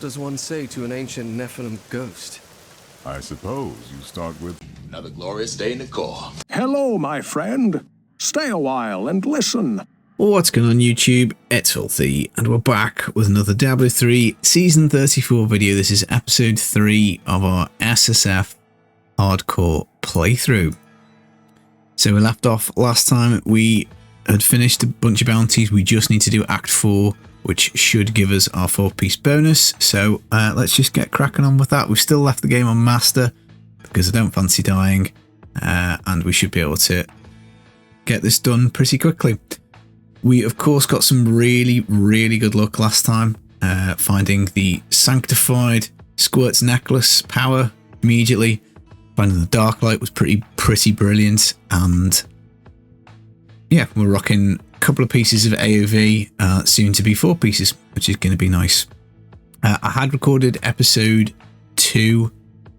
What does one say to an ancient Nephilim ghost? I suppose you start with... Another glorious day in the Corps. Hello, my friend. Stay a while and listen. What's going on YouTube? It's Filthy, and we're back with another Diablo 3 Season 34 video. This is episode 3 of our SSF hardcore playthrough. So we left off last time, we had finished a bunch of bounties. We just need to do Act 4, which should give us our 4-piece bonus. So let's just get cracking on with that. We've still left the game on Master because I don't fancy dying, and we should be able to get this done pretty quickly. We of course got some really good luck last time, finding the Sanctified Squirt's Necklace power immediately. Finding the Dark Light was pretty brilliant, and yeah, we're rocking a couple of pieces of AOV, soon to be 4 pieces, which is going to be nice. I had recorded episode 2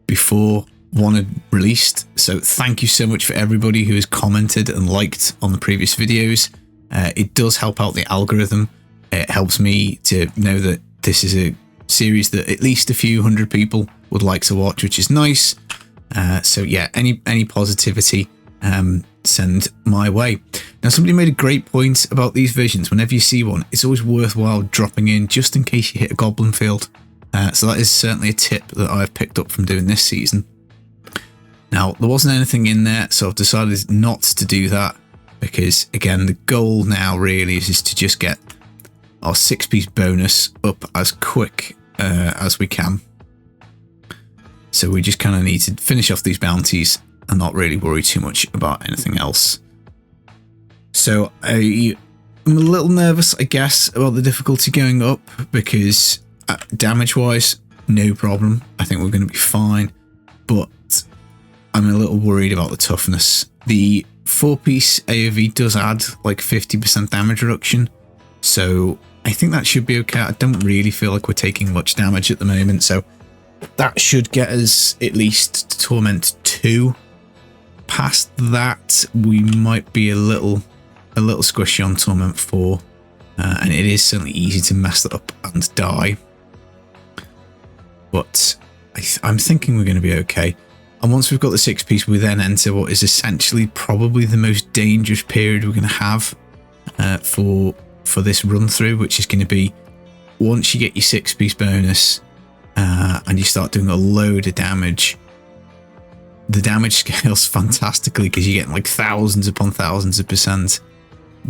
before 1 had released, so thank you so much for everybody who has commented and liked on the previous videos. It does help out the algorithm. It helps me to know that this is a series that at least a few hundred people would like to watch, which is nice. So yeah, any positivity, send my way. Now, somebody made a great point about these visions. Whenever you see one, it's always worthwhile dropping in just in case you hit a goblin field. So that is certainly a tip that I've picked up from doing this season. Now, there wasn't anything in there, so I've decided not to do that. Because again, the goal now really is to just get our 6-piece bonus up as quick as we can. So we just kind of need to finish off these bounties and not really worry too much about anything else. So I'm a little nervous, I guess, about the difficulty going up, because damage-wise, no problem. I think we're going to be fine, but I'm a little worried about the toughness. The 4-piece AOV does add like 50% damage reduction, so I think that should be okay. I don't really feel like we're taking much damage at the moment, so that should get us at least to Torment 2. Past that, we might be a little squishy on Torment 4, and it is certainly easy to mess that up and die. But I'm thinking we're going to be okay. And once we've got the 6-piece, we then enter what is essentially probably the most dangerous period we're going to have for this run through, which is going to be once you get your 6-piece bonus and you start doing a load of damage. The damage scales fantastically because you're getting like thousands upon thousands of percent,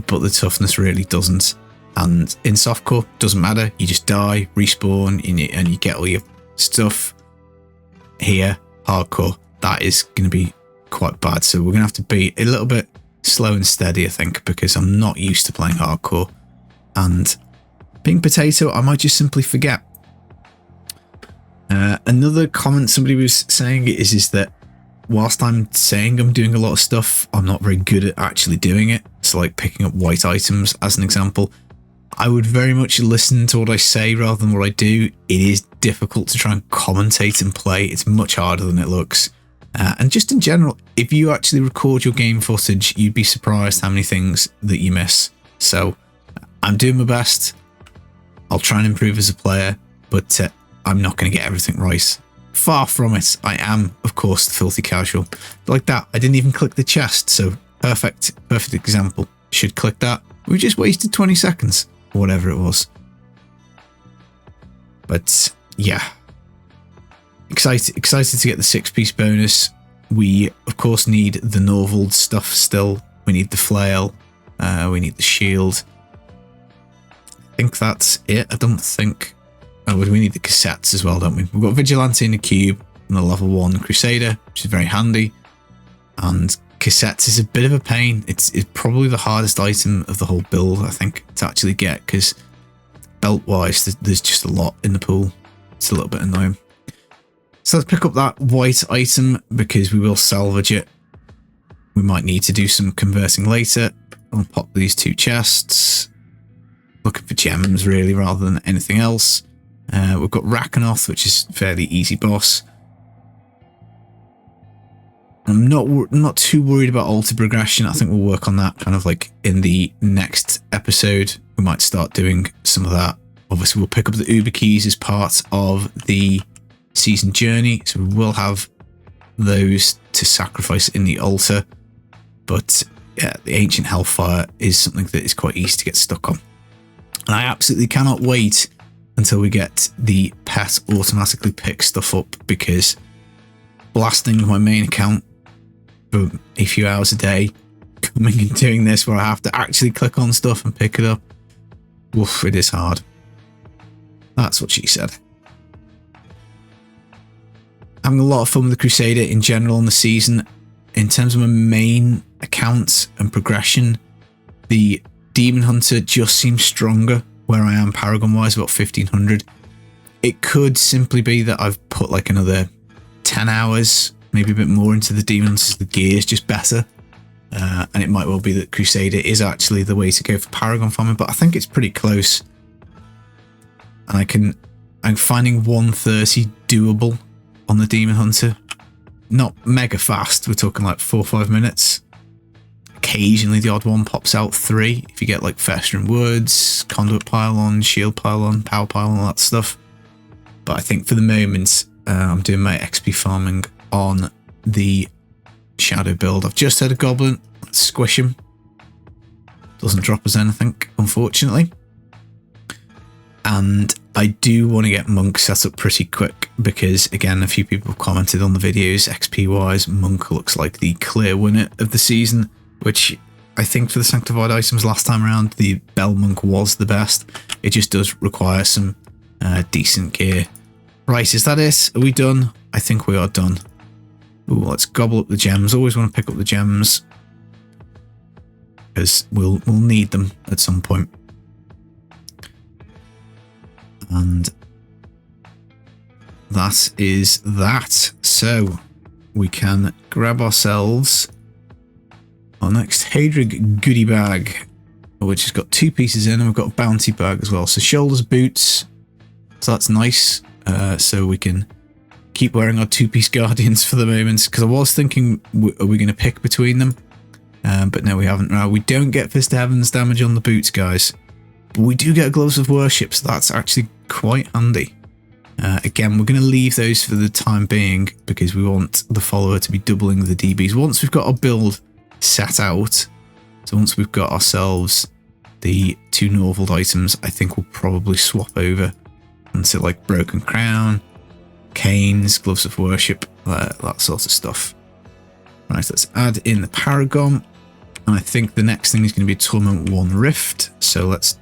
but the toughness really doesn't. And in softcore, doesn't matter. You just die, respawn, and you get all your stuff. Here, hardcore, that is going to be quite bad. So we're going to have to be a little bit slow and steady, I think, because I'm not used to playing hardcore. And being potato, I might just simply forget. Another comment somebody was saying is that whilst I'm saying I'm doing a lot of stuff, I'm not very good at actually doing it. So like picking up white items as an example. I would very much listen to what I say rather than what I do. It is difficult to try and commentate and play. It's much harder than it looks. And just in general, if you actually record your game footage, you'd be surprised how many things that you miss. So I'm doing my best. I'll try and improve as a player, but I'm not going to get everything right. Far from it. I am, of course, the filthy casual. Like that, I didn't even click the chest, so perfect example. Should click that. We just wasted 20 seconds. Whatever it was. But yeah, excited to get the 6-piece bonus. We of course need the Norvald stuff still. We need the flail, we need the shield. I think that's it. I don't think we need the cassettes as well, don't we? We've got Vigilante in the cube and the level 1 Crusader, which is very handy, and cassettes is a bit of a pain. It's probably the hardest item of the whole build, I think, to actually get, because belt-wise, there's just a lot in the pool. It's a little bit annoying. So let's pick up that white item, because we will salvage it. We might need to do some converting later. I'll pop these 2 chests. Looking for gems, really, rather than anything else. We've got Rakanoth, which is a fairly easy boss. I'm not too worried about altar progression. I think we'll work on that kind of like in the next episode. We might start doing some of that Obviously, we'll pick up the Uber keys as part of the season journey, so we will have those to sacrifice in the altar. But yeah, the Ancient Hellfire is something that is quite easy to get stuck on. And I absolutely cannot wait until we get the pet automatically pick stuff up, because blasting my main account for a few hours a day, coming and doing this where I have to actually click on stuff and pick it up, woof, it is hard. That's what she said. Having a lot of fun with the Crusader in general in the season. In terms of my main account and progression, the Demon Hunter just seems stronger where I am Paragon wise, about 1500. It could simply be that I've put like another 10 hours, maybe a bit more into the Demon Hunters. The gear is just better. And it might well be that Crusader is actually the way to go for Paragon farming, but I think it's pretty close. And I'm finding 130 doable on the Demon Hunter. Not mega fast, we're talking like 4 or 5 minutes. Occasionally the odd one pops out 3 if you get like Festering Woods, Conduit Pylon, Shield Pylon, Power Pylon, all that stuff. But I think for the moment I'm doing my XP farming on the Shadow build. I've just had a Goblin. Let's squish him. Doesn't drop us anything, unfortunately. And I do want to get Monk set up pretty quick because, again, a few people have commented on the videos, XP-wise, Monk looks like the clear winner of the season, which I think for the Sanctified items last time around, the Bell Monk was the best. It just does require some decent gear. Right, is that it? Are we done? I think we are done. Ooh, let's gobble up the gems. Always want to pick up the gems because we'll need them at some point. And that is that. So we can grab ourselves our next Hadrig goodie bag, which has got 2 pieces in, and we've got a bounty bag as well. So shoulders, boots. So that's nice. So we can keep wearing our 2-piece Guardians for the moment, because I was thinking, are we going to pick between them? But no, we haven't. We don't get Fist of Heaven's damage on the boots, guys. But we do get Gloves of Worship, so that's actually quite handy. Again, we're going to leave those for the time being because we want the follower to be doubling the DBs. Once we've got our build set out, so once we've got ourselves the 2 Norvald items, I think we'll probably swap over into like Broken Crown, Canes, Gloves of Worship, that sort of stuff. Right, let's add in the Paragon. And I think the next thing is going to be Torment 1 Rift. So let's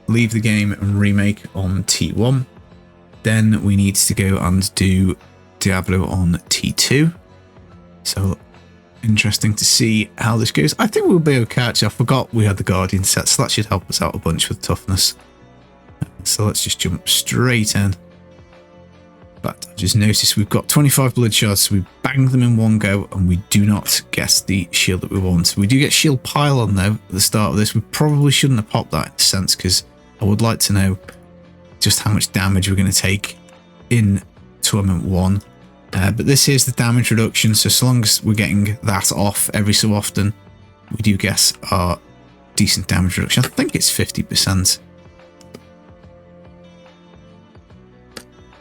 leave the game and remake on T1. Then we need to go and do Diablo on T2. So interesting to see how this goes. I think we'll be okay. Actually, I forgot we had the Guardian set, so that should help us out a bunch with toughness. So let's just jump straight in. But I just noticed we've got 25 blood shards, so we bang them in one go, and we do not get the shield that we want. We do get shield pylon though at the start of this. We probably shouldn't have popped that in a sense, because I would like to know just how much damage we're going to take in Torment 1. But this is the damage reduction, so long as we're getting that off every so often, we do get our decent damage reduction. I think it's 50%.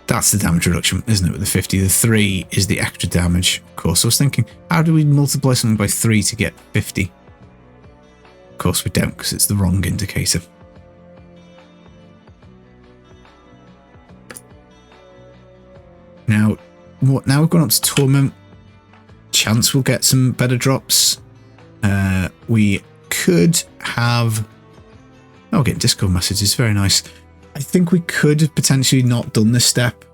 That's the damage reduction, isn't it, with the 50? The 3 is the extra damage, of course. I was thinking, how do we multiply something by 3 to get 50? Of course we don't, because it's the wrong indicator. Now we've gone up to Torment. Chance we'll get some better drops. We could have... Oh, getting Discord messages, very nice. I think we could have potentially not done this step.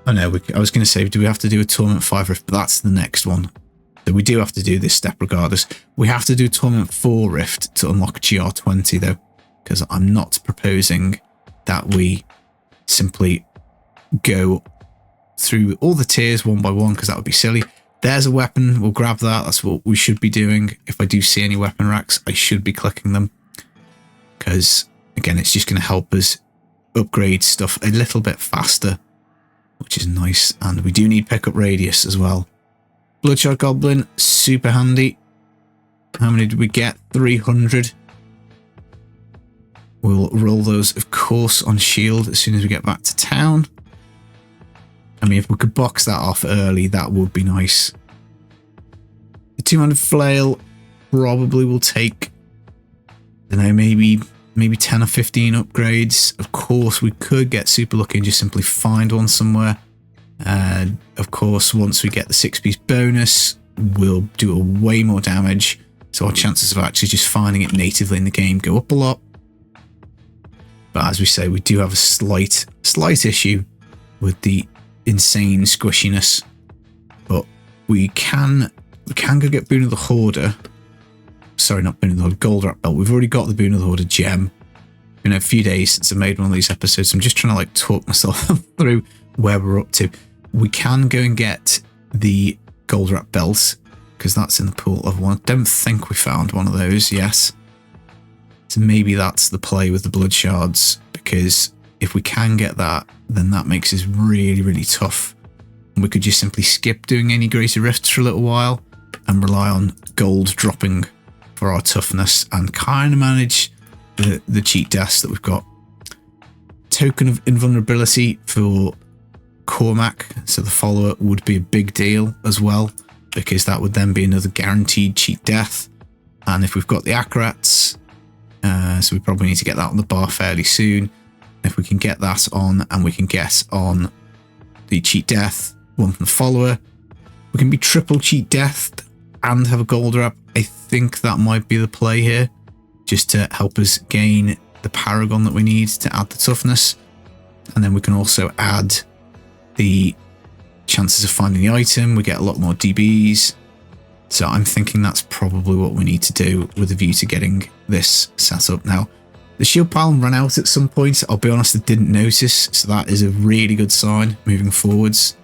Oh no, I was going to say, do we have to do a Torment 5 Rift? But that's the next one. So we do have to do this step regardless. We have to do Torment 4 Rift to unlock GR20 though, because I'm not proposing that we simply go through all the tiers one by one, because that would be silly. There's a weapon, we'll grab that. That's what we should be doing. If I do see any weapon racks, I should be clicking them, because again, it's just going to help us upgrade stuff a little bit faster, which is nice. And we do need pickup radius as well. Bloodshot Goblin, super handy. How many did we get? 300. We'll roll those, of course, on shield as soon as we get back to town. I mean, if we could box that off early, that would be nice. The 200 flail probably will take, I don't know, maybe 10 or 15 upgrades. Of course, we could get super lucky and just simply find one somewhere. Of course, once we get the 6-piece bonus, we'll do way more damage. So our chances of actually just finding it natively in the game go up a lot. But as we say, we do have a slight issue with the insane squishiness. But we can go get Boon of the Hoarder. Sorry, not Boon of the Hoarder, Gold Wrap Belt. We've already got the Boon of the Hoarder gem. Been a few days since I made one of these episodes. So I'm just trying to like talk myself through where we're up to. We can go and get the Gold Wrap Belt because that's in the pool of one. I don't think we found one of those. Yes. So maybe that's the play with the blood shards, because if we can get that, then that makes us really, really tough. And we could just simply skip doing any greater rifts for a little while and rely on gold dropping for our toughness and kind of manage the cheat deaths that we've got. Token of invulnerability for Cormac, so the follower, would be a big deal as well, because that would then be another guaranteed cheat death. And if we've got the Acrats, so we probably need to get that on the bar fairly soon. If we can get that on, and we can get on the cheat death, one from the follower, we can be triple cheat deathed and have a gold wrap. I think that might be the play here, just to help us gain the paragon that we need to add the toughness. And then we can also add the chances of finding the item. We get a lot more DBs. So I'm thinking that's probably what we need to do with a view to getting this set up. Now, the shield pile ran out at some point. I'll be honest, I didn't notice. So that is a really good sign moving forwards,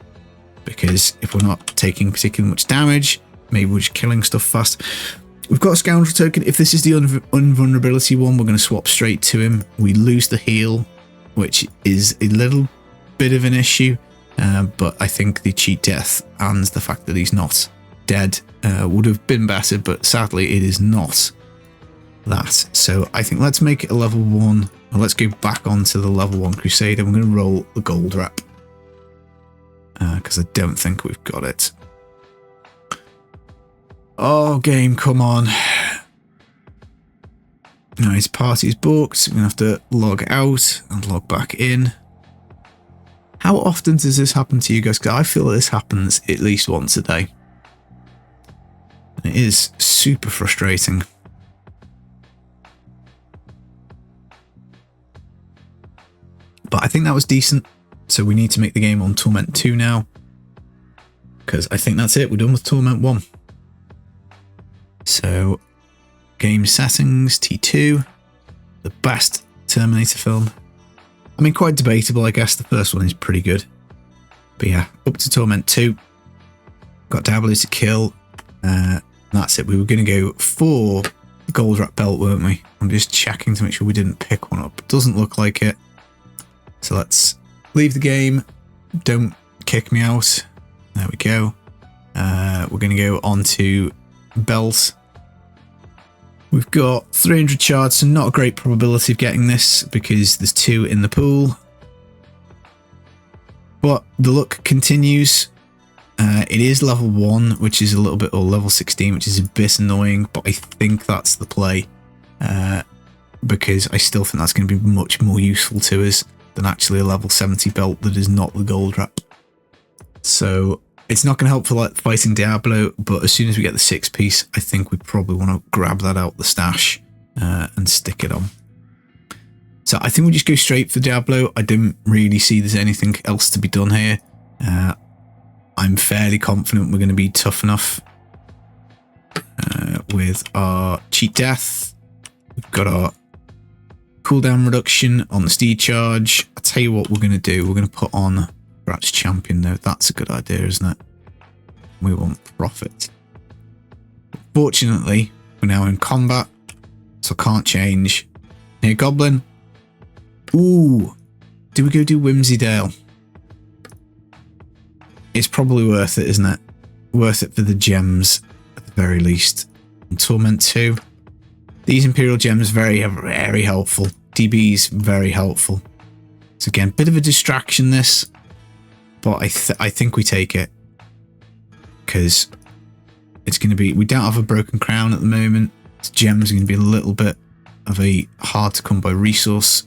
because if we're not taking particularly much damage, maybe we're just killing stuff fast. We've got a scoundrel token. If this is the invulnerability one, we're going to swap straight to him. We lose the heal, which is a little bit of an issue. But I think the cheat death and the fact that he's not dead would have been better, but sadly it is not that. So I think let's make it a level 1, or let's go back onto the level 1 Crusader. I'm going to roll the gold wrap because I don't think we've got it. Oh, game, come on. No, his party's booked. I'm going to have to log out and log back in. How often does this happen to you guys? Because I feel that this happens at least once a day. It is super frustrating. But I think that was decent. So we need to make the game on Torment 2 now, because I think that's it. We're done with Torment 1. So game settings, T2, the best Terminator film. I mean, quite debatable, I guess. The first one is pretty good. But yeah, up to Torment 2. Got Diablo to kill. That's it. We were going to go for the gold wrap belt, weren't we? I'm just checking to make sure we didn't pick one up. Doesn't look like it. So let's leave the game. Don't kick me out. There we go. We're going to go on to belt. We've got 300 shards, so not a great probability of getting this because there's 2 in the pool. But the luck continues. It is level 1, which is a little bit, or level 16, which is a bit annoying, but I think that's the play. Because I still think that's going to be much more useful to us than actually a level 70 belt that is not the gold wrap. So it's not going to help for like fighting Diablo, but as soon as we get the 6-piece, I think we probably want to grab that out the stash and stick it on. So I think we just go straight for Diablo. I don't really see there's anything else to be done here. I'm fairly confident we're going to be tough enough with our cheat death. We've got our cooldown reduction on the steed charge. I'll tell you what we're going to do. We're going to put on Rat's champion though. That's a good idea, isn't it? We want profit. Fortunately, we're now in combat, so I can't change. Here, Goblin. Ooh, do we go do Whimsydale? It's probably worth it, isn't it? Worth it for the gems, at the very least. And Torment 2. These Imperial gems, very, very helpful. DB is very helpful. So again, bit of a distraction this, but I think we take it because it's going to be, we don't have a broken crown at the moment. So gems are going to be a little bit of a hard to come by resource,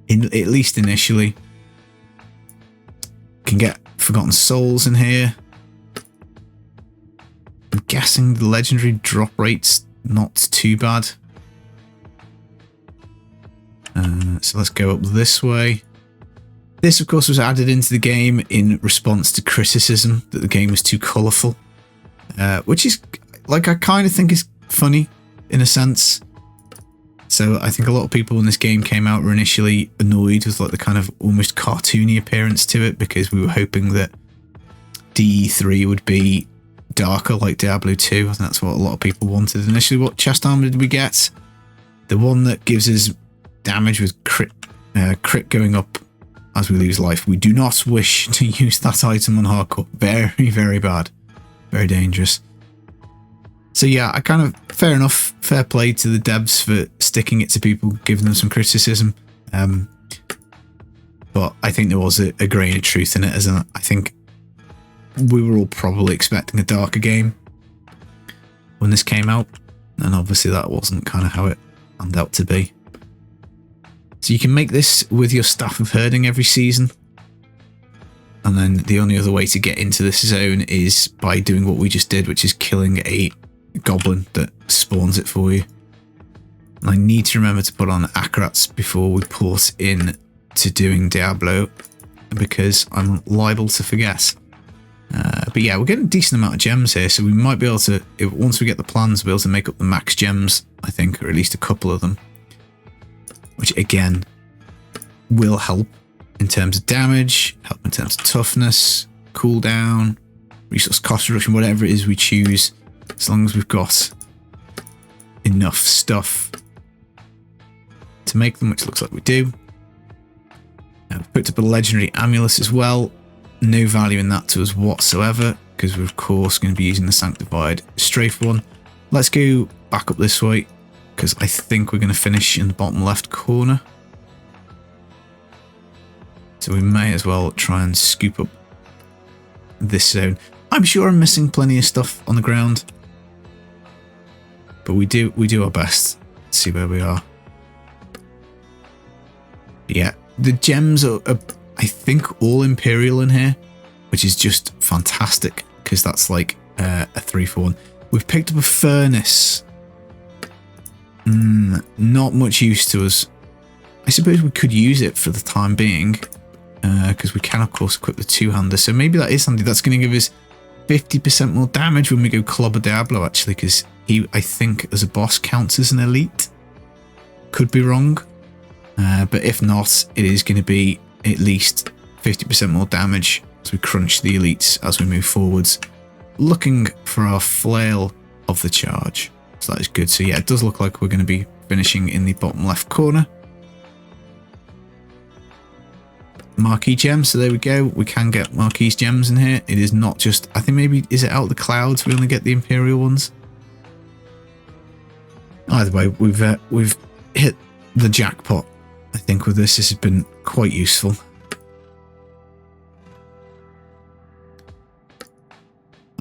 at least initially. Can get Forgotten Souls in here. I'm guessing the legendary drop rate's not too bad. So let's go up this way. This, of course, was added into the game in response to criticism that the game was too colourful, which is, like, I kind of think is funny in a sense. So I think a lot of people when this game came out were initially annoyed with like the kind of almost cartoony appearance to it, because we were hoping that DE3 would be darker like Diablo 2. I think that's what a lot of people wanted initially. What chest armor did we get? The one that gives us damage with crit going up as we lose life. We do not wish to use that item on hardcore. Very, very bad. Very dangerous. So yeah, I kind of, fair enough, fair play to the devs for sticking it to people, giving them some criticism. But I think there was a grain of truth in it, as I think we were all probably expecting a darker game when this came out, and obviously that wasn't kind of how it turned out to be. So you can make this with your Staff of Herding every season, and then the only other way to get into this zone is by doing what we just did, which is killing a goblin that spawns it for you. And I need to remember to put on Acrats before we port in to doing Diablo, because I'm liable to forget. But yeah, we're getting a decent amount of gems here, so we might be able to, once we get the plans, we'll be able to make up the max gems, I think, or at least a couple of them, which again will help in terms of damage, help in terms of toughness, cooldown, resource cost reduction, whatever it is we choose, as long as we've got enough stuff to make them, which looks like we do. I've picked up a legendary amulet as well. No value in that to us whatsoever, because we're of course going to be using the sanctified strafe one. Let's go back up this way, because I think we're going to finish in the bottom left corner. So we may as well try and scoop up this zone. I'm sure I'm missing plenty of stuff on the ground, but we do our best to see where we are. Yeah, the gems are I think all Imperial in here, which is just fantastic, because that's like a 3-for-1. We've picked up a furnace. Not much use to us. I suppose we could use it for the time being, because we can of course equip the two-hander, so maybe that is handy. That's going to give us 50% more damage when we go clobber Diablo, actually, because he, I think, as a boss counts as an elite. Could be wrong, but if not, it is going to be at least 50% more damage as we crunch the elites as we move forwards. Looking for our flail of the charge, so that is good. So yeah, it does look like we're going to be finishing in the bottom left corner. Marquee gems, so there we go. We can get Marquee gems in here. It is not just, I think maybe, is it out of the clouds we only get the Imperial ones? Either way, we've hit the jackpot. I think with this has been quite useful.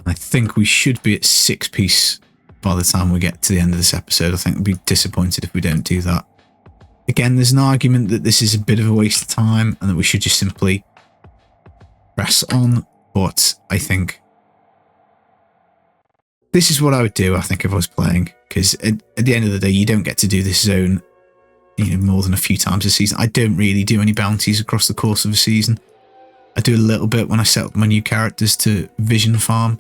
I think we should be at 6-piece by the time we get to the end of this episode. I think we'd be disappointed if we don't do that. Again, there's an argument that this is a bit of a waste of time and that we should just simply press on, but I think this is what I would do, I think, if I was playing, because at the end of the day, you don't get to do this zone, you know, more than a few times a season. I don't really do any bounties across the course of a season. I do a little bit when I set up my new characters to vision farm.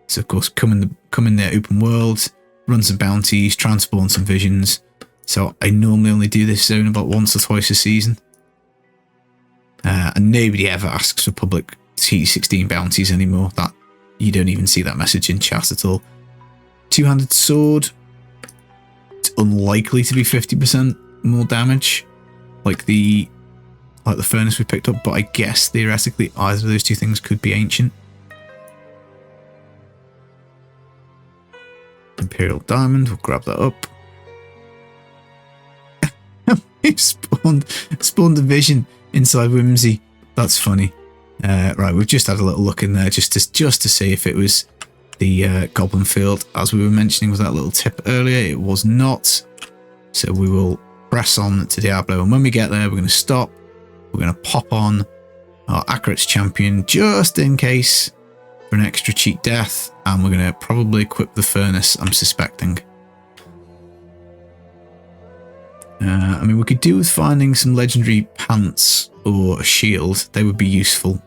So of course, come in the open world, run some bounties, transpawn some visions. So I normally only do this zone about once or twice a season. And nobody ever asks for public T16 bounties anymore. That you don't even see that message in chat at all. Two-handed sword. It's unlikely to be 50% more damage, like the furnace we picked up, but I guess theoretically either of those two things could be ancient. Imperial diamond, we'll grab that up. spawned a vision inside Whimsy. That's funny. Right, we've just had a little look in there just to see if it was the Goblin Field, as we were mentioning with that little tip earlier. It was not. So we will press on to Diablo, and when we get there, we're going to stop. We're going to pop on our Accurate's Champion just in case for an extra cheat death, and we're going to probably equip the Furnace, I'm suspecting. I mean, we could do with finding some legendary pants or a shield. They would be useful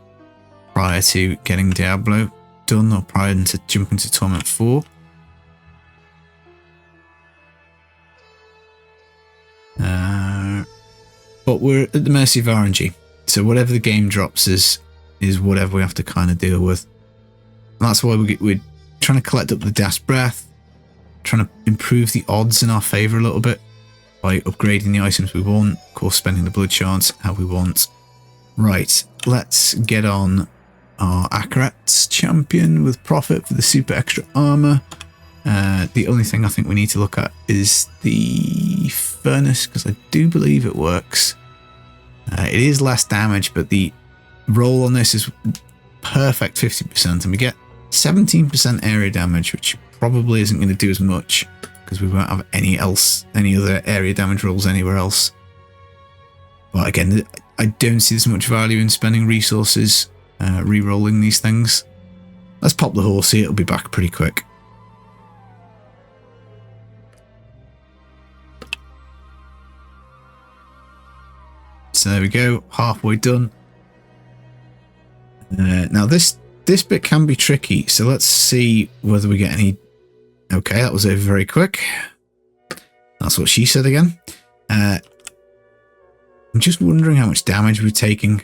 prior to getting Diablo done, or prior to jumping to Torment 4. But we're at the mercy of RNG. So whatever the game drops is whatever we have to kind of deal with. And that's why we're trying to collect up the Das Breath, trying to improve the odds in our favour a little bit by upgrading the items we want, of course spending the blood shards how we want. Right, let's get on our Accurate's Champion with profit for the super extra armour. The only thing I think we need to look at is the Furnace, because I do believe it works. It is less damage, but the roll on this is perfect 50%, and we get 17% area damage, which probably isn't going to do as much because we won't have any other area damage rolls anywhere else. But again, I don't see as much value in spending resources re-rolling these things. Let's pop the horsey, it'll be back pretty quick. So there we go, halfway done. Now this bit can be tricky, so let's see whether we get any. Okay, that was over very quick. That's what she said again. I'm just wondering how much damage we're taking,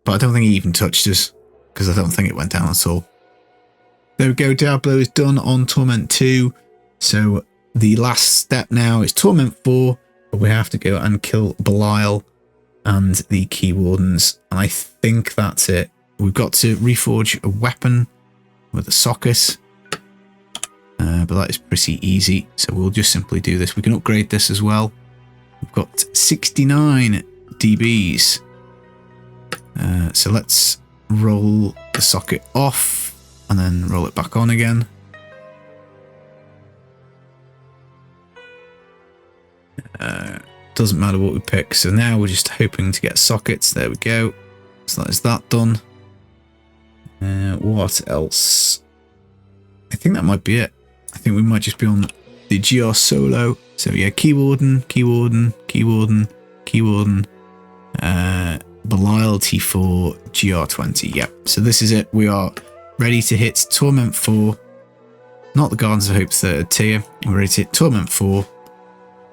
but I don't think he even touched us because I don't think it went down at all. There we go, Diablo is done on Torment 2. So the last step now is Torment 4, but we have to go and kill Belial and the Key Wardens, and I think that's it. We've got to reforge a weapon with a socket, but that is pretty easy, so we'll just simply do this. We can upgrade this as well. We've got 69 DBs, so let's roll the socket off and then roll it back on again. Doesn't matter what we pick, so now we're just hoping to get sockets. There we go, so that is that done. What else? I think that might be it. I think we might just be on the GR solo. So yeah, Key Warden, Key Warden, Key Warden, Key Warden, Belial T4, GR20. Yep, so this is it. We are ready to hit Torment 4. Not the Gardens of Hope 3rd tier. We're ready to hit Torment 4.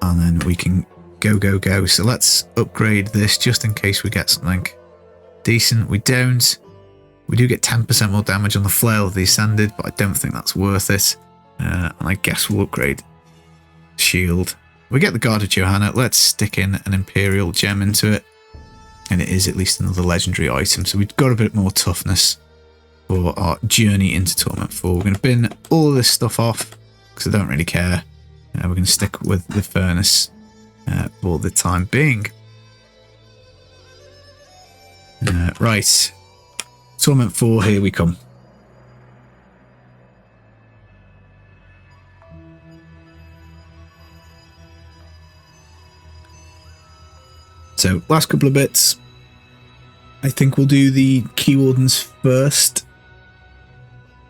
And then we can go. So let's upgrade this just in case we get something decent. We don't. We do get 10% more damage on the Flail of the Ascended, but I don't think that's worth it. And I guess we'll upgrade Shield. We get the Guard of Johanna. Let's stick in an Imperial Gem into it. And it is at least another legendary item. So we've got a bit more toughness for our journey into Torment 4. We're going to bin all of this stuff off because I don't really care. We're going to stick with the Furnace for the time being. Right. Torment 4, here we come. So, last couple of bits. I think we'll do the Key Wardens first.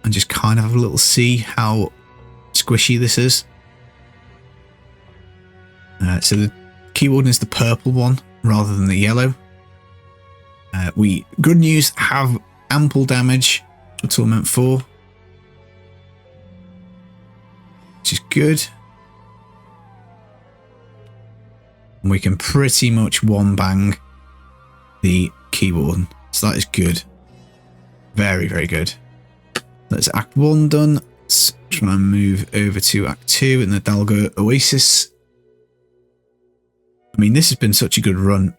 And just kind of have a little see how squishy this is. So the Key Warden is the purple one rather than the yellow. Good news, have ample damage for Torment 4, which is good. And we can pretty much one bang the Key Warden, so that is good. Very, very good. That's Act 1 done. Let's try and move over to Act 2 in the Dalgo Oasis. I mean, this has been such a good run.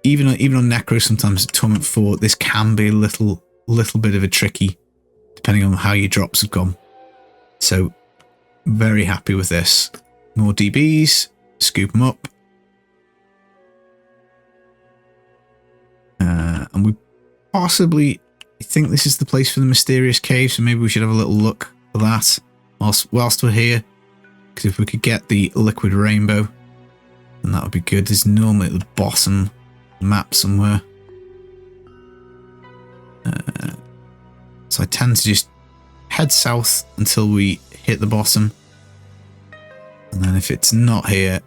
Even on Necro, sometimes at Torment 4, this can be a little bit of a tricky, depending on how your drops have gone. So, very happy with this. More DBs, scoop them up. possibly, I think this is the place for the mysterious cave, so maybe we should have a little look for that whilst we're here. Because if we could get the liquid rainbow, then that would be good. There's normally at the bottom of the map somewhere. So I tend to just head south until we hit the bottom. And then if it's not here,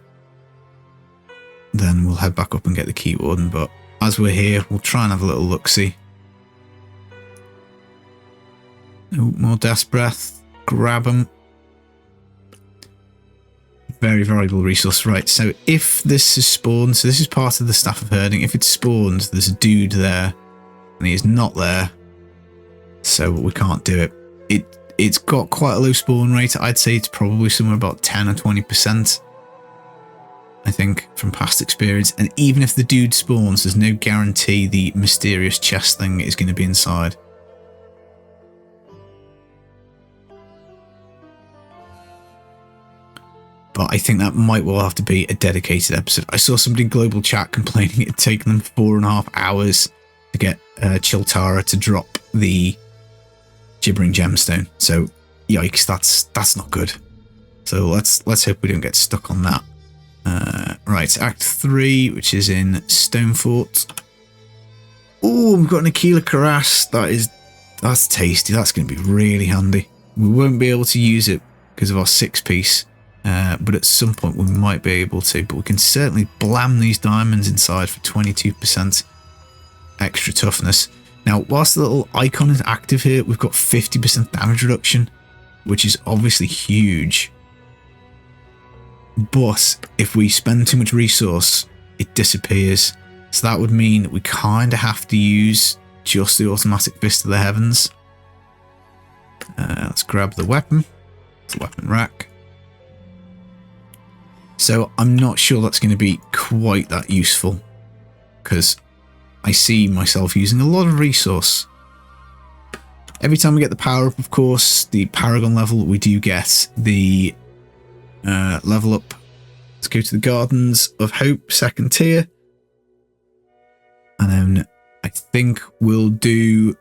then we'll head back up and get the key warden. But as we're here, we'll try and have a little look-see. Oh, more death's breath. Grab them. Very valuable resource. Right, so if this is spawned, so this is part of the Staff of Herding. If it's spawned, there's a dude there, and he is not there, so we can't do it. It's got quite a low spawn rate. I'd say it's probably somewhere about 10 or 20%. I think, from past experience. And even if the dude spawns, there's no guarantee the mysterious chest thing is going to be inside. But I think that might well have to be a dedicated episode. I saw somebody in global chat complaining it had taken them 4.5 hours to get Chiltara to drop the gibbering gemstone. So yikes, that's not good. So let's hope we don't get stuck on that. Right, Act 3, which is in Stonefort. Oh, we've got an Aquila Cuirass. That's tasty. That's going to be really handy. We won't be able to use it because of our 6-piece. But at some point we might be able to. But we can certainly blam these diamonds inside for 22% extra toughness. Now, whilst the little icon is active here, we've got 50% damage reduction, which is obviously huge. But if we spend too much resource, it disappears. So that would mean that we kind of have to use just the automatic Fist of the Heavens. Let's grab the weapon. It's a weapon rack. So I'm not sure that's going to be quite that useful, because I see myself using a lot of resource. Every time we get the power up, of course, the Paragon level, we do get the level up. Let's go to the Gardens of Hope, 2nd tier. And then I think we'll do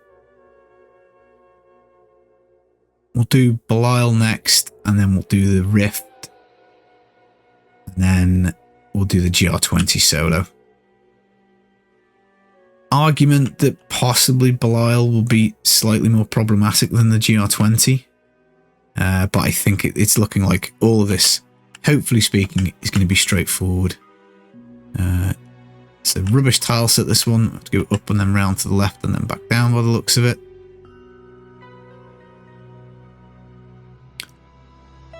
Belial next, and then we'll do the Rift. And then we'll do the GR20 solo. Argument that possibly Belial will be slightly more problematic than the GR20. But I think it's looking like all of this, hopefully speaking, is going to be straightforward. So rubbish tile set this one. I have to go up and then round to the left and then back down by the looks of it.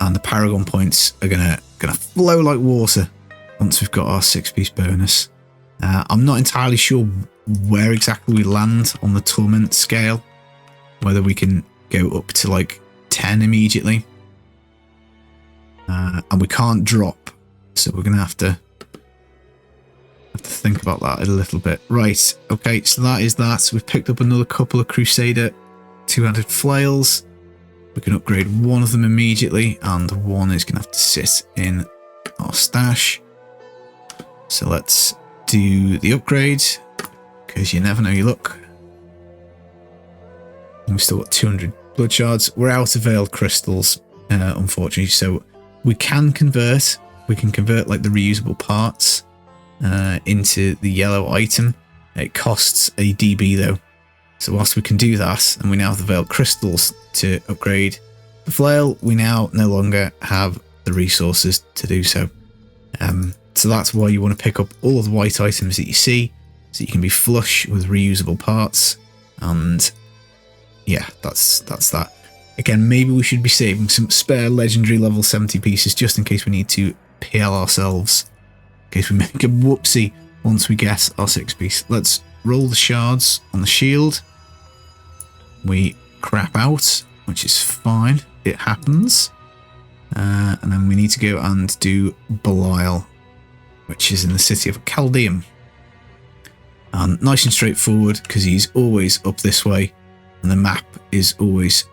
And the Paragon points are gonna flow like water once we've got our 6-piece bonus. I'm not entirely sure where exactly we land on the Torment scale, whether we can go up to like 10 immediately, and we can't drop, so we're gonna have to think about that a little bit. Right, okay, so that is that. We've picked up another couple of Crusader 2-handed flails. We can upgrade one of them immediately, and one is going to have to sit in our stash. So let's do the upgrade, because you never know your luck. And we've still got 200 blood shards. We're out of veiled crystals, unfortunately, so we can convert. We can convert like the reusable parts into the yellow item. It costs a DB though. So whilst we can do that, and we now have the veiled crystals to upgrade the flail, we now no longer have the resources to do so. So that's why you want to pick up all of the white items that you see, so you can be flush with reusable parts. And yeah, that's that. Again, maybe we should be saving some spare legendary level 70 pieces just in case we need to PL ourselves, in case we make a whoopsie once we get our 6-piece. Let's roll the shards on the shield. We crap out, which is fine. It happens. And then we need to go and do Belial, which is in the city of Chaldeum. And nice and straightforward, because he's always up this way, and the map is always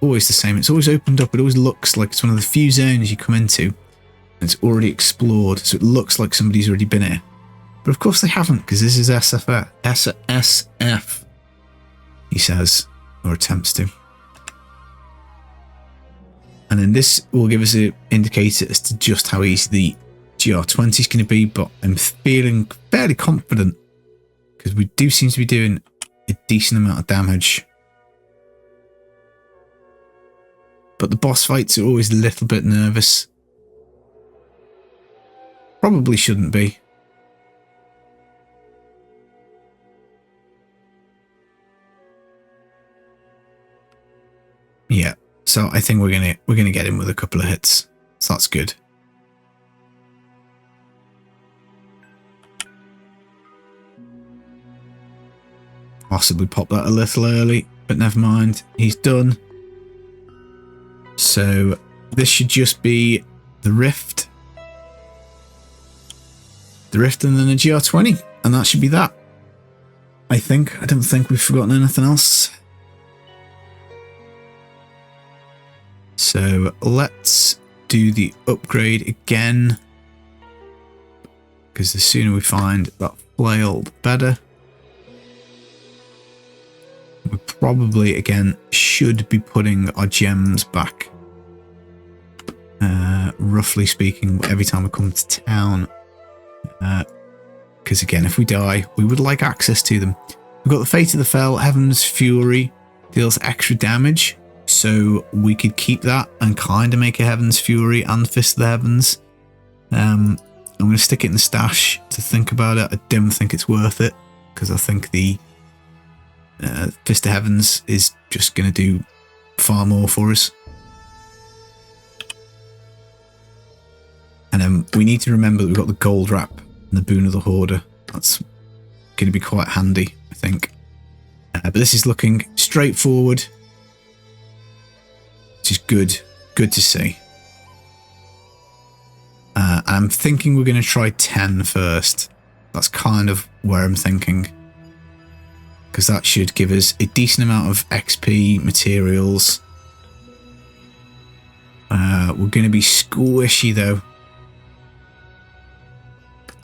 the same. It's always opened up. It always looks like it's one of the few zones you come into, and it's already explored, so it looks like somebody's already been here. But of course they haven't, because this is SF. says, or attempts to. And then this will give us an indicator as to just how easy the GR20 is going to be, but I'm feeling fairly confident because we do seem to be doing a decent amount of damage. But the boss fights are always a little bit nervous. Probably shouldn't be. Yeah, so I think we're gonna get him with a couple of hits. So that's good. Possibly pop that a little early, but never mind. He's done. So this should just be the Rift. The Rift and then a GR20. And that should be that. I think. I don't think we've forgotten anything else. So let's do the upgrade again. Because the sooner we find that flail, the better. We probably, again, should be putting our gems back. Roughly speaking, every time we come to town. Because again, if we die, we would like access to them. We've got the Fate of the Fell, Heaven's Fury, deals extra damage. So we could keep that and kind of make a Heaven's Fury and Fist of the Heavens. I'm going to stick it in the stash to think about it. I don't think it's worth it. Because I think the Fist of Heavens is just going to do far more for us. And then we need to remember that we've got the gold wrap and the boon of the hoarder. That's going to be quite handy, I think. But this is looking straightforward, which is good. Good to see. I'm thinking we're going to try 10 first. That's kind of where I'm thinking. Because that should give us a decent amount of XP, materials. We're going to be squishy though.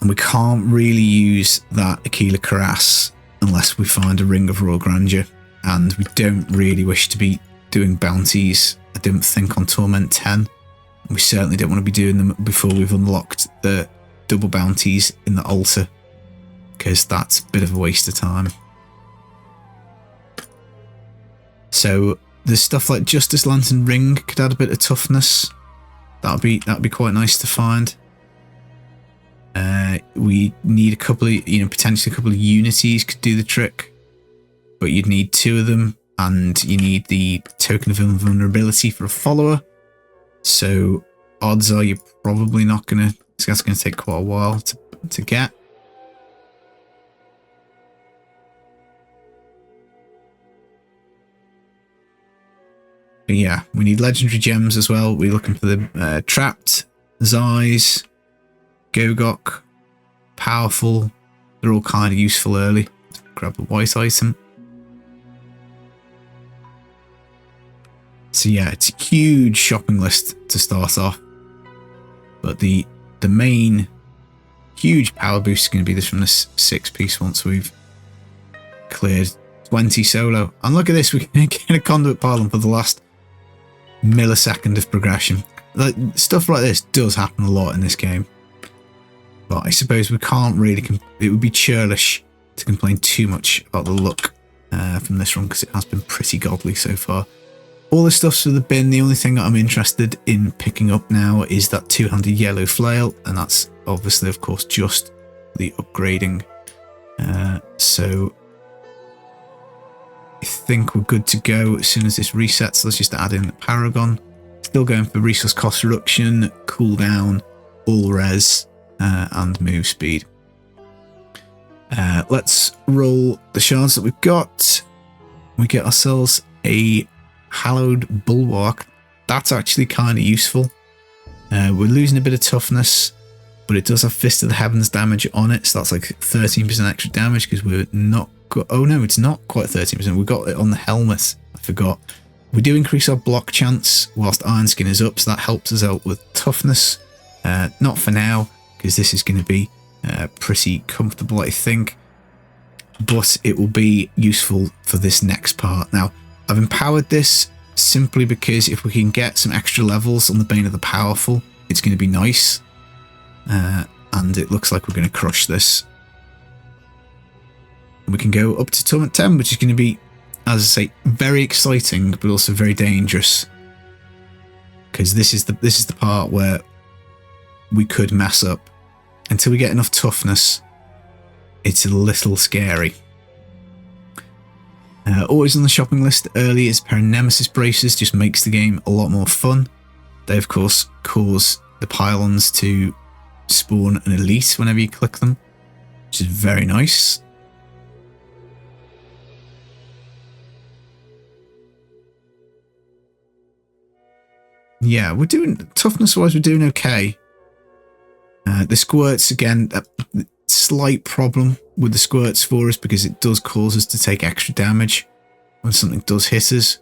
And we can't really use that Aquila Cuirass unless we find a Ring of Royal Grandeur. And we don't really wish to be doing bounties, I don't think, on Torment 10. We certainly don't want to be doing them before we've unlocked the double bounties in the altar. Because that's a bit of a waste of time. So there's stuff like Justice Lantern Ring could add a bit of toughness. That'd be quite nice to find. We need a couple of, potentially a couple of unities could do the trick, but you'd need 2 of them, and you need the token of invulnerability for a follower. So odds are you're probably not gonna. That's gonna take quite a while to get. But yeah, we need legendary gems as well. We're looking for the Trapped, Zeiss, Gogok, Powerful. They're all kind of useful early. Let's grab the white item. So yeah, it's a huge shopping list to start off. But the main huge power boost is going to be this from this 6-piece once we've cleared 20 solo. And look at this, we can get a conduit pylon for the last millisecond of progression. Like, stuff like this does happen a lot in this game. But I suppose we can't really... it would be churlish to complain too much about the look from this run, because it has been pretty godly so far. All this stuff's for the bin. The only thing that I'm interested in picking up now is that 2-handed yellow flail, and that's obviously, of course, just the upgrading. So I think we're good to go as soon as this resets. Let's just add in the Paragon. Still going for resource cost reduction, cooldown, all res, and move speed. Let's roll the shards that we've got. We get ourselves a Hallowed Bulwark. That's actually kind of useful. We're losing a bit of toughness, but it does have Fist of the Heavens damage on it, so that's like 13% extra damage, because we're not... oh no, it's not quite 13%. We've got it on the helmet. I forgot. We do increase our block chance whilst Iron Skin is up, so that helps us out with toughness. Not for now, because this is going to be pretty comfortable, I think. but it will be useful for this next part. Now, I've empowered this simply because if we can get some extra levels on the Bane of the Powerful, it's going to be nice. And it looks like we're going to crush this. We can go up to Torment 10, which is going to be, as I say, very exciting, but also very dangerous. Because this is the part where we could mess up. Until we get enough toughness, it's a little scary. Always on the shopping list early is a pair of Nemesis braces, just makes the game a lot more fun. They of course cause the pylons to spawn an elite whenever you click them, which is very nice. Yeah, we're doing, toughness wise, we're doing okay. The squirts, again, a slight problem with the squirts for us because it does cause us to take extra damage when something does hit us.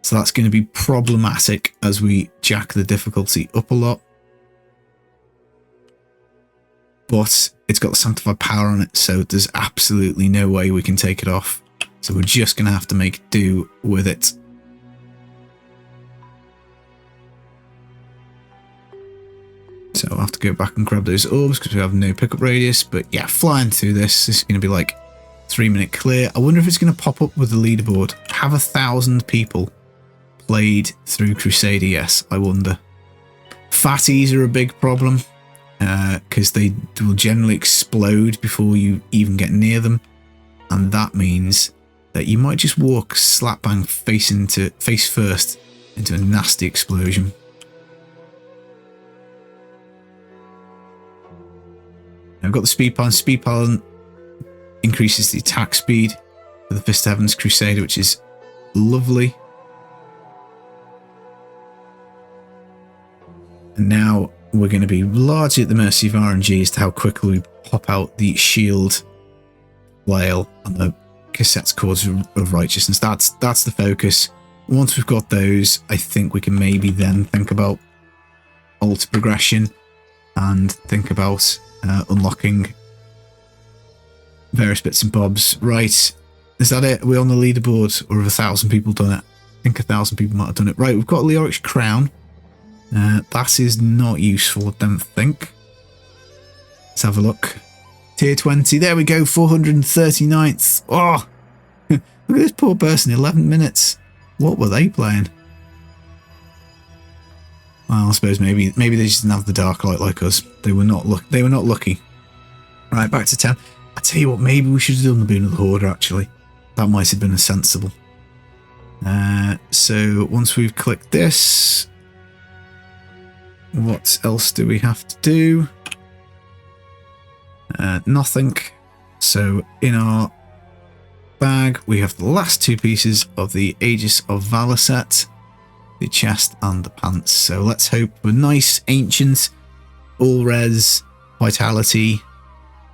So that's going to be problematic as we jack the difficulty up a lot. But it's got the Sanctified Power on it, so there's absolutely no way we can take it off. So we're just going to have to make do with it. So I'll have to go back and grab those orbs because we have no pickup radius. But yeah, flying through this is going to be like 3-minute clear. I wonder if it's going to pop up with the leaderboard. Have 1,000 people played through Crusader? Yes, I wonder. Fatties are a big problem because they will generally explode before you even get near them. And that means that you might just walk slap bang face first into a nasty explosion. I've got the speed pylon. Speed pylon increases the attack speed for the Fist of Heaven's Crusader, which is lovely. And now we're going to be largely at the mercy of RNG as to how quickly we pop out the shield flail and the cassette's cords of righteousness. That's the focus. Once we've got those, I think we can maybe then think about alter progression and think about unlocking various bits and bobs. Right, is that it? Are we on the leaderboard, or have 1,000 people done it? I think 1,000 people might have done it. Right, we've got a Leoric's Crown. That is not useful, I don't think. Let's have a look. Tier 20, there we go, 439th. Oh, look at this poor person, 11 minutes. What were they playing? Well, I suppose maybe they just didn't have the dark light like us. They were not lucky. Right, back to 10. I tell you what, maybe we should have done the Boon of the Hoarder, actually. That might have been a sensible. So once we've clicked this, what else do we have to do? Nothing. So in our bag, we have the last two pieces of the Aegis of Valor set. The chest and the pants. So let's hope we're nice, ancient, all res, vitality.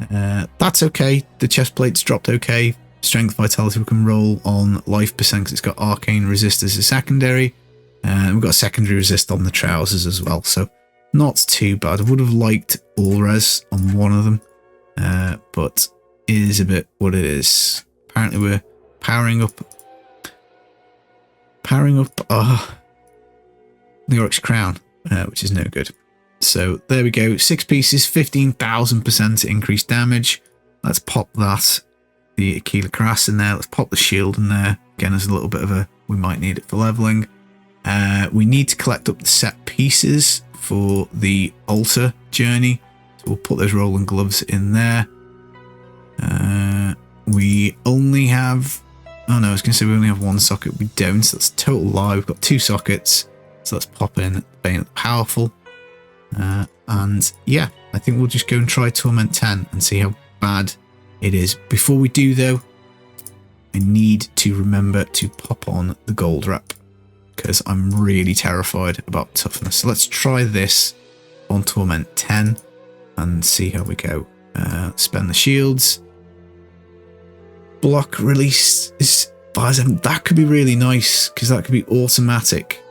That's okay. The chest plate's dropped okay. Strength, vitality, we can roll on life percent because it's got arcane resist as a secondary. And we've got a secondary resist on the trousers as well. So not too bad. I would have liked all res on one of them. But it is a bit what it is. Apparently we're powering up Leoric's Crown, which is no good. So there we go, 6 pieces, 15,000% increased damage. Let's pop that, the Aquila Crass in there. Let's pop the shield in there. Again, as a little bit of a, we might need it for leveling. We need to collect up the set pieces for the altar journey. So we'll put those rolling gloves in there. We only have, oh no, I was going to say we only have one socket. We don't, so that's a total lie. We've got 2 sockets. So let's pop in Bane of the Powerful. And yeah, I think we'll just go and try Torment 10 and see how bad it is. Before we do though, I need to remember to pop on the gold wrap because I'm really terrified about toughness. So let's try this on Torment 10 and see how we go. Spend the shields. Block release is that could be really nice because that could be automatic.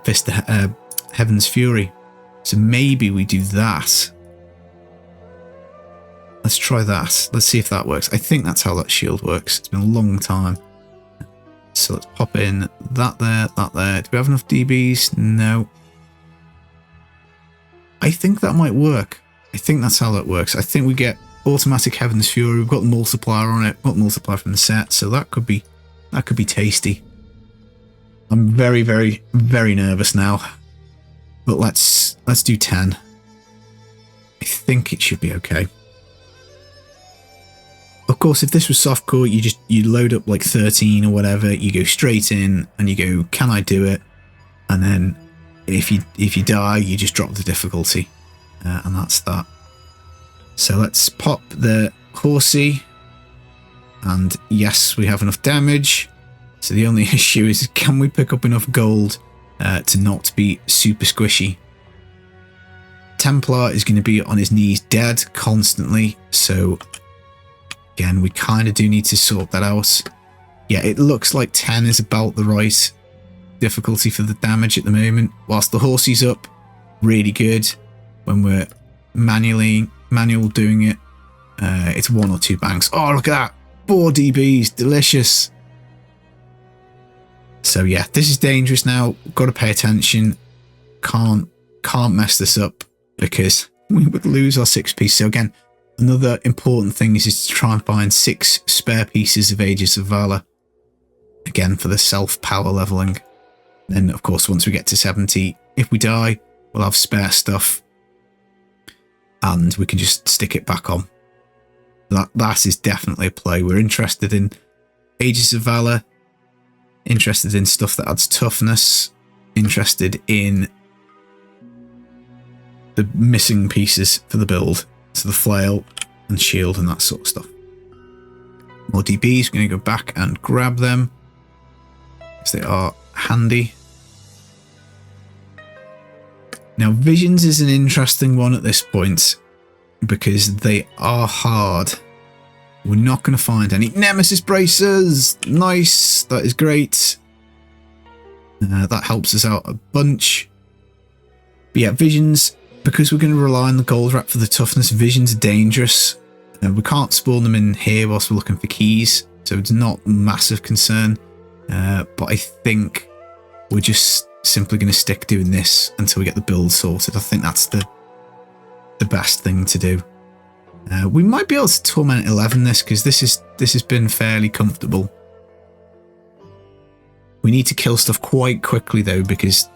Fist of Heaven's Fury. So maybe we do that. Let's try that. Let's see if that works. I think that's how that shield works. It's been a long time. So let's pop in that there, that there. Do we have enough DBs? No. I think that might work. I think that's how that works. I think we get automatic Heaven's Fury. We've got the multiplier on it. We've got the multiplier from the set, so that could be tasty. I'm very, very, very nervous now. But let's do 10. I think it should be okay. Of course, if this was softcore, you load up like 13 or whatever, you go straight in and you go, can I do it? And then if you die, you just drop the difficulty. And that's that. So let's pop the horsey. And yes, we have enough damage. So the only issue is, can we pick up enough gold to not be super squishy? Templar is going to be on his knees dead constantly. So again, we kind of do need to sort that out. Yeah, it looks like 10 is about the right difficulty for the damage at the moment. Whilst the horsey's up, really good. When we're manual doing it, it's 1 or 2 banks. Oh, look at that. 4 DBs, delicious. So yeah, this is dangerous now. Got to pay attention. Can't mess this up because we would lose our 6 piece. So again, another important thing is to try and find 6 spare pieces of Aegis of Valor. Again, for the self-power leveling. Then, of course, once we get to 70, if we die, we'll have spare stuff. And we can just stick it back on. That is definitely a play. We're interested in Aegis of Valor. Interested in stuff that adds toughness. Interested in the missing pieces for the build. So the flail and shield and that sort of stuff. More DBs, we're going to go back and grab them. Because they are handy. Now visions is an interesting one at this point. Because they are hard. We're not going to find any Nemesis bracers. Nice. That is great. That helps us out a bunch. But yeah, visions, because we're going to rely on the gold wrap for the toughness, visions are dangerous. We can't spawn them in here whilst we're looking for keys. So it's not a massive concern. But I think we're just simply going to stick doing this until we get the build sorted. I think that's the best thing to do. We might be able to Torment 11 this because this has been fairly comfortable. We need to kill stuff quite quickly though, because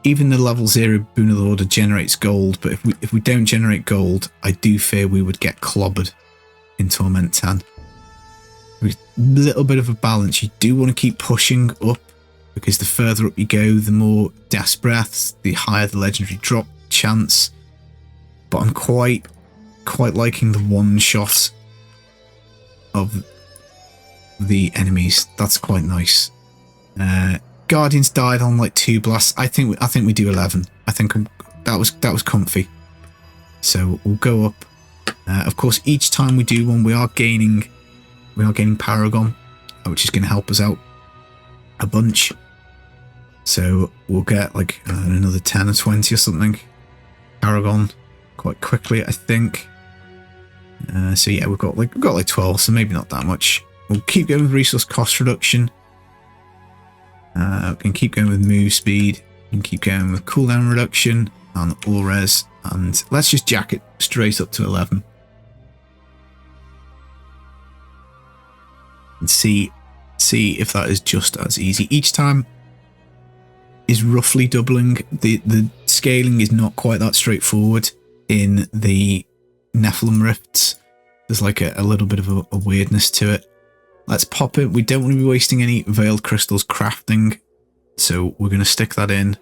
even the level 0 Boon of the Order generates gold, but if we don't generate gold, I do fear we would get clobbered in Torment 10. With a little bit of a balance, you do want to keep pushing up because the further up you go, the more Death's Breaths, the higher the legendary drop chance. But I'm quite liking the one shot of the enemies. That's quite nice. Guardians died on like 2 blasts. I think we do 11. I think that was comfy. So we'll go up. Of course, each time we do one, we are gaining Paragon, which is going to help us out a bunch. So we'll get like another 10 or 20 or something. Paragon quite quickly, I think. So yeah, we've got like 12, so maybe not that much. We'll keep going with resource cost reduction. We can keep going with move speed. We can keep going with cooldown reduction and all res. And let's just jack it straight up to 11. And see if that is just as easy. Each time is roughly doubling. The scaling is not quite that straightforward in the Nephilim Rifts. There's like a little bit of a weirdness to it. Let's pop it. We don't want to be wasting any Veiled Crystals crafting, so we're going to stick that in.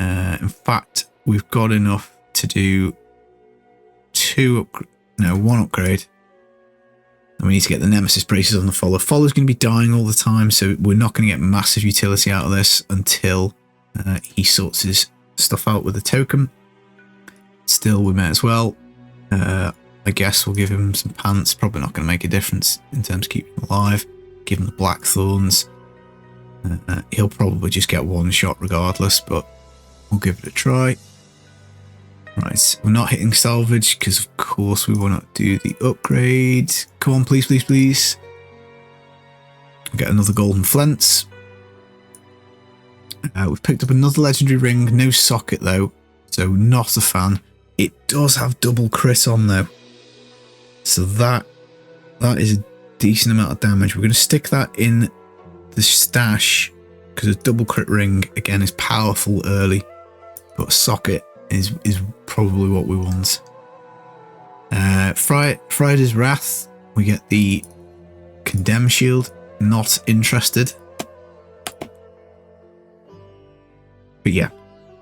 In fact, we've got enough to do 1 upgrade. And we need to get the Nemesis braces on the Follow. Follow's going to be dying all the time, so we're not going to get massive utility out of this until he sorts his stuff out with the token. Still, we may as well. I guess we'll give him some pants. Probably not going to make a difference in terms of keeping him alive. Give him the Black Thorns. He'll probably just get 1 shot regardless, but we'll give it a try. Right, we're not hitting salvage because of course we want to do the upgrade. Come on, please, please, please. Get another golden flint. We've picked up another legendary ring, no socket though, so not a fan. It does have double crit on though, so that is a decent amount of damage. We're going to stick that in the stash because a double crit ring again is powerful early, but a socket is probably what we want. Friday's Wrath, we get the Condemn Shield. Not interested, but yeah,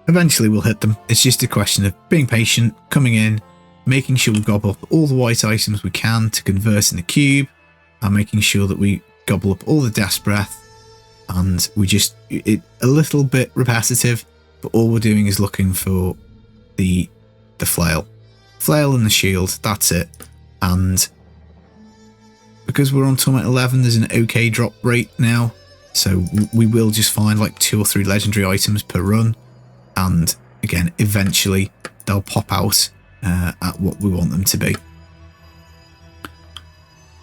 eventually we'll hit them. It's just a question of being patient, coming in, making sure we gobble up all the white items we can to convert in the cube, and making sure that we gobble up all the Death's Breath. And we just, it a little bit repetitive, but all we're doing is looking for the flail and the shield. That's it. And because we're on Torment 11, there's an okay drop rate now, so we will just find like 2 or 3 legendary items per run, and again, eventually they'll pop out at what we want them to be.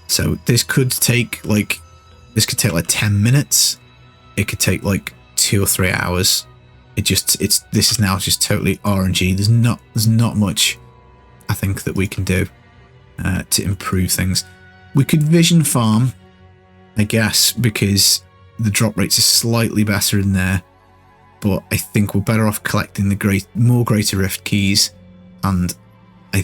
So this could take like 10 minutes. It could take like 2 or 3 hours. This is now just totally RNG. There's not much I think that we can do to improve things. We could vision farm, I guess, because the drop rates are slightly better in there, but I think we're better off collecting the more Greater Rift keys, and I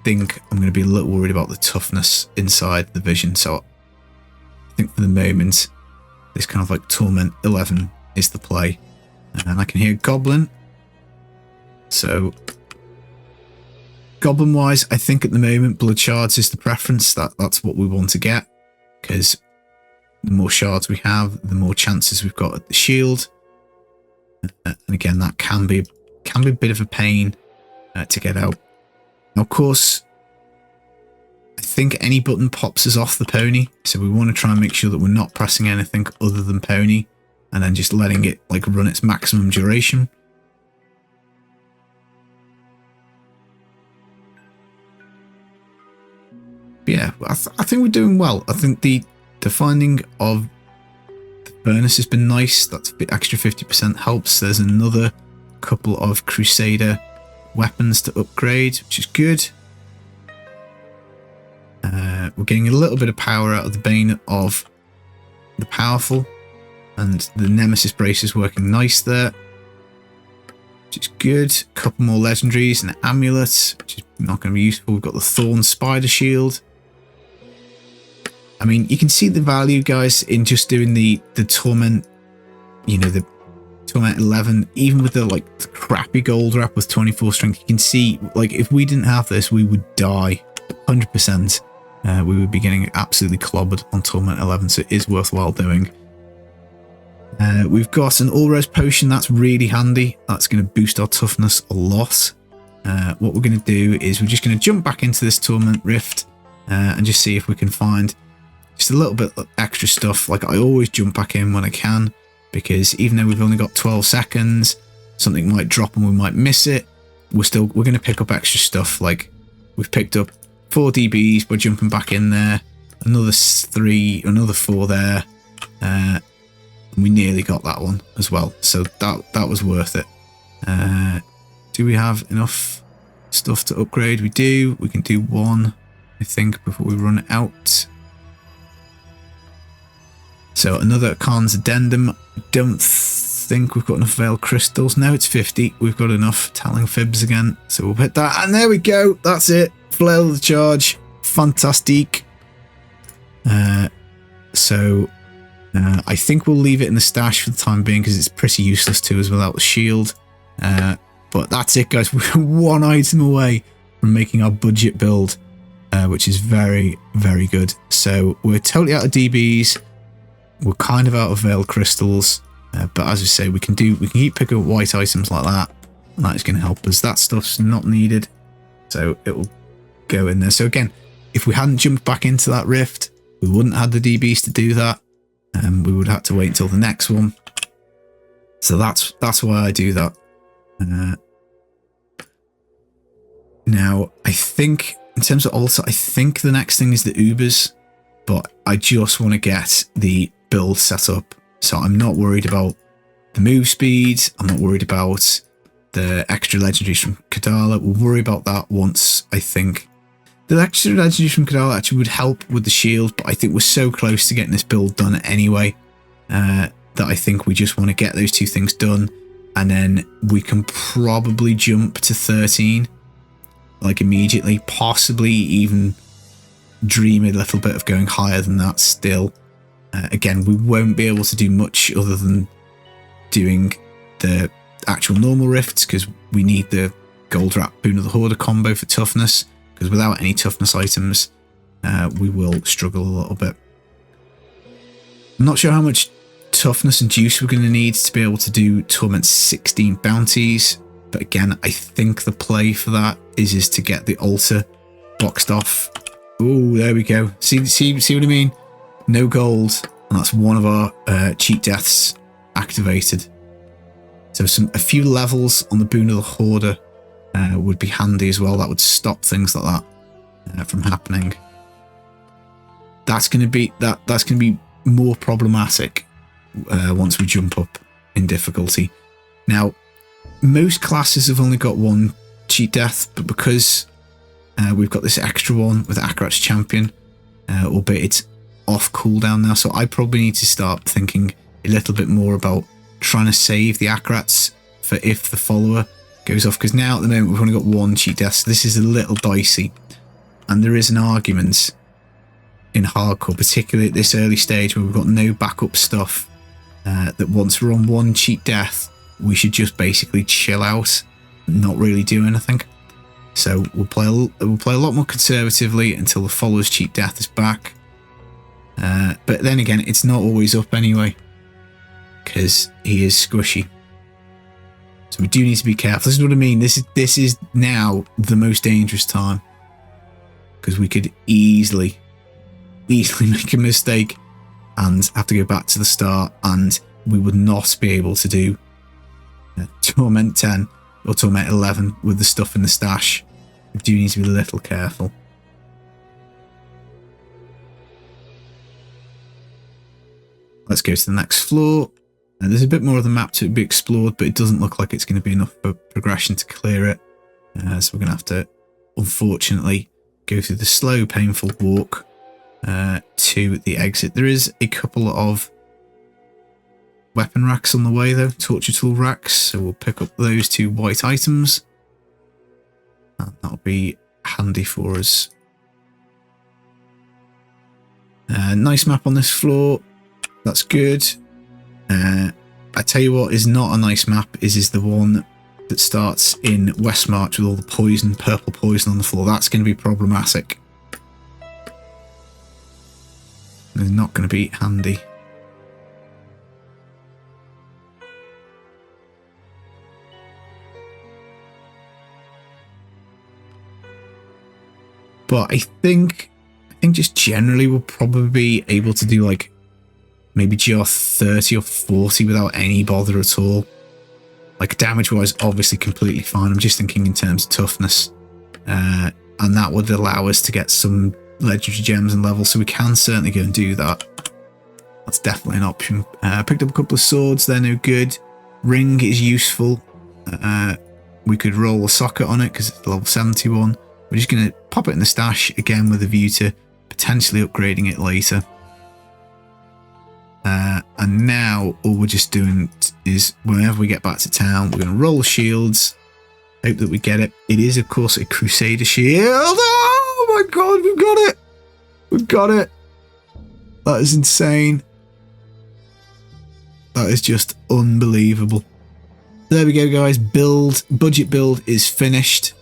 think I'm going to be a little worried about the toughness inside the vision, so I think for the moment this kind of like Torment 11 is the play. And I can hear Goblin, so Goblin wise, I think at the moment Blood Shards is the preference. That's what we want to get, because the more shards we have, the more chances we've got at the shield. And again, that can be a bit of a pain to get out. Now, of course, I think any button pops us off the pony, so we want to try and make sure that we're not pressing anything other than pony, and then just letting it like run its maximum duration. Yeah, I think we're doing well. I think the finding of the furnace has been nice. That's extra 50% helps. There's another couple of Crusader weapons to upgrade, which is good. We're getting a little bit of power out of the Bane of the Powerful, and the Nemesis Brace is working nice there, which is good. A couple more legendaries, an amulet, which is not going to be useful. We've got the Thorn Spider Shield. I mean, you can see the value, guys, in just doing the Torment, you know, the Torment 11, even with the like the crappy gold wrap with 24 strength. You can see, like, if we didn't have this, we would die 100%. We would be getting absolutely clobbered on Torment 11, so it is worthwhile doing. We've got an all-res potion. That's really handy. That's going to boost our toughness a lot. What we're going to do is we're just going to jump back into this Torment Rift and just see if we can find just a little bit of extra stuff. Like, I always jump back in when I can, because even though we've only got 12 seconds, something might drop and we might miss it. We're going to pick up extra stuff. Like, we've picked up 4 DBs. We're jumping back in there. Another 4 there. We nearly got that one as well, so that was worth it. Do we have enough stuff to upgrade? We do. We can do 1, I think, before we run out. So another Khan's Addendum. I don't think we've got enough Veil Crystals. No, it's 50. We've got enough Telling Fibs again, so we'll hit that, and there we go. That's it. Flail of the Charge. Fantastic. I think we'll leave it in the stash for the time being, because it's pretty useless to us without the shield. But that's it, guys. We're 1 item away from making our budget build, which is very, very good. So we're totally out of DBs. We're kind of out of Veil Crystals. But as we say, we can keep picking up white items like that, and that is going to help us. That stuff's not needed, so it will go in there. So again, if we hadn't jumped back into that rift, we wouldn't have had the DBs to do that. We would have to wait until the next one. So that's why I do that. Now, I think, in terms of altar, I think the next thing is the Ubers, but I just want to get the build set up. So I'm not worried about the move speed. I'm not worried about the extra legendaries from Kadala. We'll worry about that once, I think. The extra legendaries from Kadala actually would help with the shield, but I think we're so close to getting this build done anyway, that I think we just want to get those two things done, and then we can probably jump to 13. Like immediately, possibly even dream a little bit of going higher than that still. Again, we won't be able to do much other than doing the actual normal rifts, because we need the gold wrap Boon of the Hoarder combo for toughness, because without any toughness items, we will struggle a little bit. I'm not sure how much toughness and juice we're going to need to be able to do Torment 16 bounties. But again, I think the play for that is to get the altar boxed off. Oh, there we go. See what I mean? No gold, and that's one of our cheat deaths activated. So a few levels on the Boon of the Hoarder would be handy as well. That would stop things like that from happening. That's going to be more problematic once we jump up in difficulty. Now, most classes have only got one cheat death, but because we've got this extra one with Akarat's Champion, albeit it's off cooldown now, so I probably need to start thinking a little bit more about trying to save the Akarats for if the follower goes off, because now at the moment we've only got one cheat death, so this is a little dicey, and there is an argument in hardcore, particularly at this early stage where we've got no backup stuff, that once we're on one cheat death, we should just basically chill out, not really do anything. So we'll play a lot more conservatively until the follower's cheat death is back. But then again, it's not always up anyway, because he is squishy. So we do need to be careful. This is what I mean. This is now the most dangerous time, because we could easily make a mistake and have to go back to the start, and we would not be able to do Torment 10 or Torment 11 with the stuff in the stash. We do need to be a little careful. Let's go to the next floor. There's a bit more of the map to be explored, but it doesn't look like it's going to be enough for progression to clear it. So we're going to have to, unfortunately, go through the slow, painful walk to the exit. There is a couple of weapon racks on the way though, torture tool racks, so we'll pick up those two white items, and that'll be handy for us. Nice map on this floor, that's good. I tell you what is not a nice map is the one that starts in Westmarch with all the poison, purple poison on the floor. That's going to be problematic. It's not going to be handy. But I think just generally we'll probably be able to do like maybe GR 30 or 40 without any bother at all. Like damage wise, obviously completely fine. I'm just thinking in terms of toughness. And that would allow us to get some legendary gems and levels, so we can certainly go and do that. That's definitely an option. Picked up a couple of swords, they're no good. Ring is useful. We could roll a socket on it because it's level 71. We're just going to pop it in the stash again with a view to potentially upgrading it later. And now all we're just doing is whenever we get back to town, we're going to roll shields, hope that we get it. It is, of course, a Crusader shield. Oh my god, we've got it! We've got it! That is insane. That is just unbelievable. There we go, guys. Budget build is finished.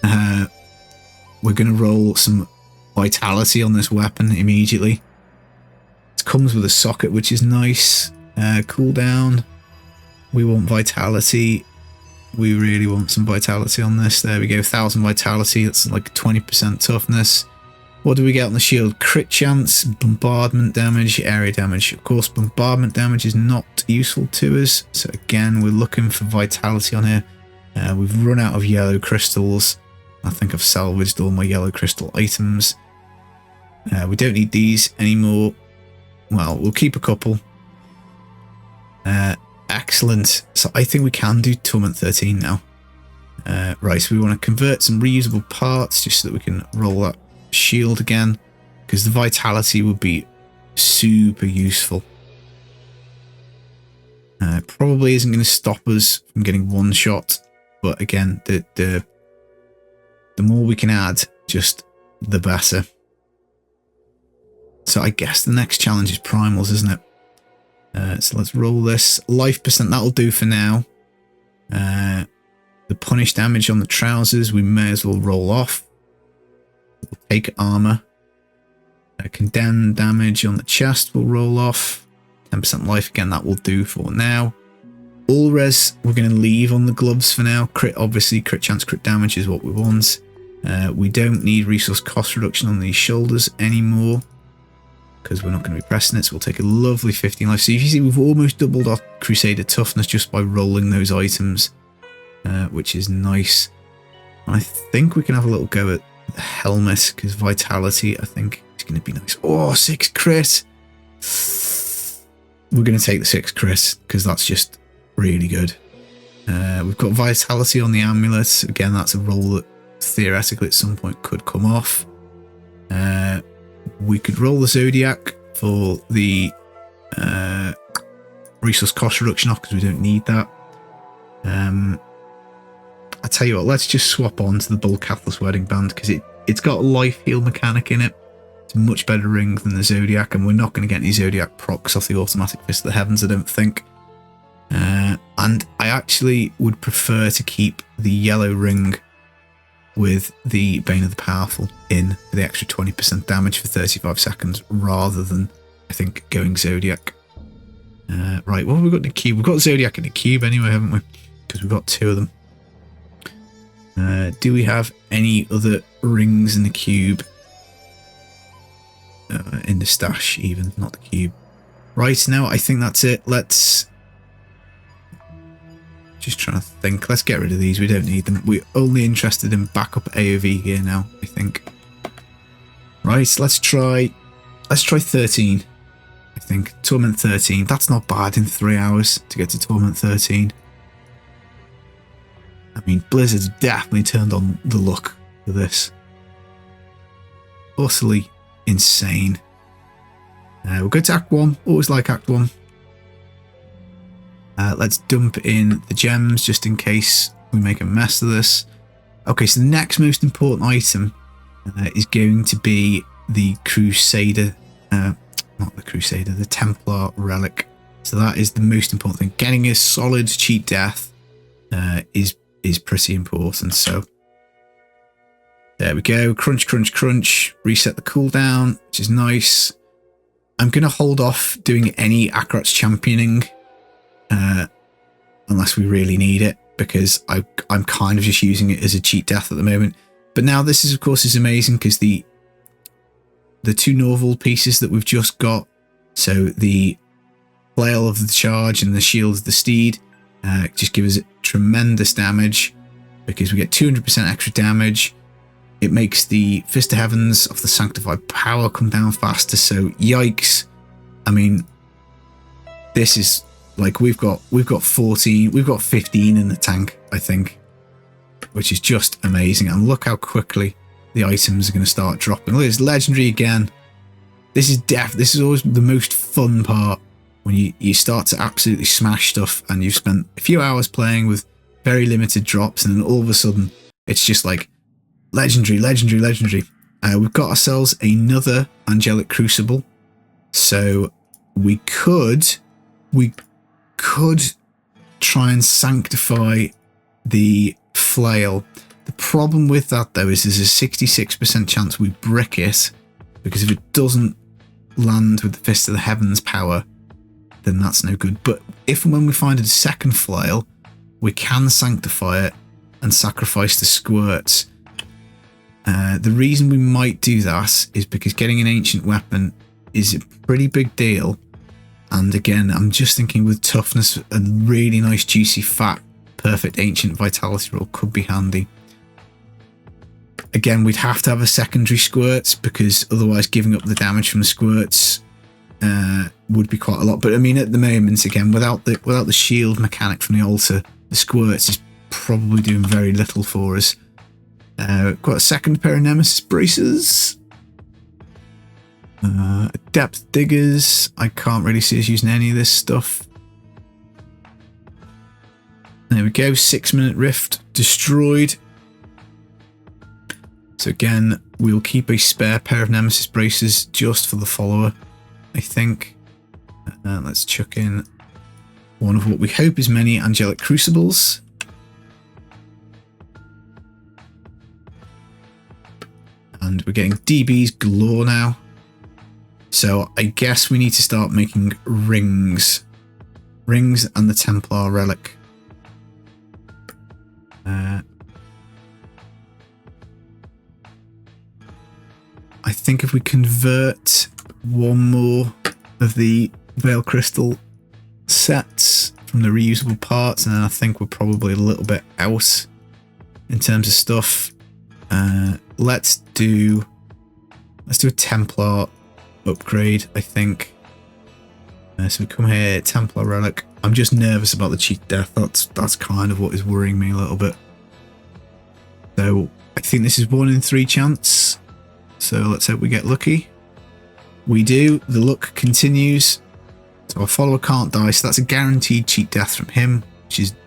We're going to roll some vitality on this weapon immediately. It comes with a socket, which is nice. Cooldown. We want vitality. We really want some vitality on this. There we go. 1000 vitality. That's like 20% toughness. What do we get on the shield? Crit chance, bombardment damage, area damage. Of course, bombardment damage is not useful to us. So again, we're looking for vitality on here. We've run out of yellow crystals. I think I've salvaged all my yellow crystal items. We don't need these anymore. Well, we'll keep a couple. Excellent. So I think we can do Torment 13 now. Right, so we want to convert some reusable parts just so that we can roll that shield again, because the vitality would be super useful. Probably isn't going to stop us from getting one shot, but again, the more we can add, just the better. So I guess the next challenge is primals, isn't it? So let's roll this. Life percent, that'll do for now. The punish damage on the trousers, we may as well roll off. We'll take armor. Condemned damage on the chest will roll off. 10% life again, that will do for now. All res, we're going to leave on the gloves for now. Crit, obviously, crit chance, crit damage is what we want. We don't need resource cost reduction on these shoulders anymore, because we're not going to be pressing it, so we'll take a lovely 15 life. So you see, we've almost doubled our Crusader toughness just by rolling those items, which is nice. And I think we can have a little go at the helmet, because vitality, I think, is going to be nice. Oh, 6 crit! We're going to take the 6 crit, because that's just really good. We've got vitality on the amulet. Again, that's a roll that theoretically at some point could come off. We could roll the Zodiac for the resource cost reduction off, because we don't need that. I tell you what, let's just swap on to the Bulcathless Wedding Band, because it's got a life heal mechanic in it. It's a much better ring than the Zodiac, and we're not going to get any Zodiac procs off the automatic Fist of the Heavens, I don't think. And I actually would prefer to keep the yellow ring with the Bane of the Powerful in for the extra 20% damage for 35 seconds, rather than, I think, going Zodiac. Right, what have we got in the cube? We've got Zodiac in the cube anyway, haven't we? Because we've got 2 of them. Do we have any other rings in the cube? In the stash even, not the cube. Right, now I think that's it. Let's... Just trying to think. Let's get rid of these. We don't need them. We're only interested in backup AoV gear now, I think. Right, let's try 13. I think. Torment 13. That's not bad in 3 hours to get to Torment 13. I mean, Blizzard's definitely turned on the luck for this. Utterly insane. We'll go to Act 1. Always like Act 1. Let's dump in the gems just in case we make a mess of this. Okay, so the next most important item is going to be the Crusader, not the Crusader, the Templar Relic. So that is the most important thing. Getting a solid cheat death is pretty important. So there we go. Crunch, crunch, crunch. Reset the cooldown, which is nice. I'm going to hold off doing any Akarat's championing unless we really need it, because I'm kind of just using it as a cheat death at the moment. But now this is, of course, is amazing, because the 2 Norval pieces that we've just got, so the Flail of the Charge and the Shield of the Steed, just give us tremendous damage, because we get 200% extra damage. It makes the Fist of Heavens of the Sanctified Power come down faster, so yikes. I mean, this is like we've got 14, we've got 15 in the tank, I think, which is just amazing. And look how quickly the items are going to start dropping. Look, it's legendary again. This is always the most fun part, when you start to absolutely smash stuff and you've spent a few hours playing with very limited drops, and then all of a sudden it's just like legendary, legendary, legendary. We've got ourselves another Angelic Crucible, so we could try and sanctify the flail. The problem with that, though, is there's a 66% chance we brick it, because if it doesn't land with the Fist of the Heavens power, then that's no good. But if and when we find a second flail, we can sanctify it and sacrifice the squirts. The reason we might do that is because getting an ancient weapon is a pretty big deal. And again, I'm just thinking with toughness, a really nice, juicy, fat, perfect ancient vitality roll could be handy. Again, we'd have to have a secondary squirts because otherwise giving up the damage from the squirts would be quite a lot. But I mean, at the moment, again, without the shield mechanic from the altar, the squirts is probably doing very little for us. Got a second pair of Nemesis braces. Depth diggers. I can't really see us using any of this stuff. There we go. 6-minute rift destroyed. So again, we'll keep a spare pair of Nemesis braces just for the follower, I think. Let's chuck in one of what we hope is many angelic crucibles. And we're getting DBs galore now. So I guess we need to start making rings. Rings and the Templar relic. I think if we convert one more of the Veil Crystal sets from the reusable parts, and then I think we're probably a little bit out in terms of stuff. Let's do a Templar upgrade, I think. So we come here, Templar relic. I'm just nervous about the cheat death. That's kind of what is worrying me a little bit. So I think this is 1 in 3 chance. So let's hope we get lucky. We do. The luck continues. So our follower can't die. So that's a guaranteed cheat death from him,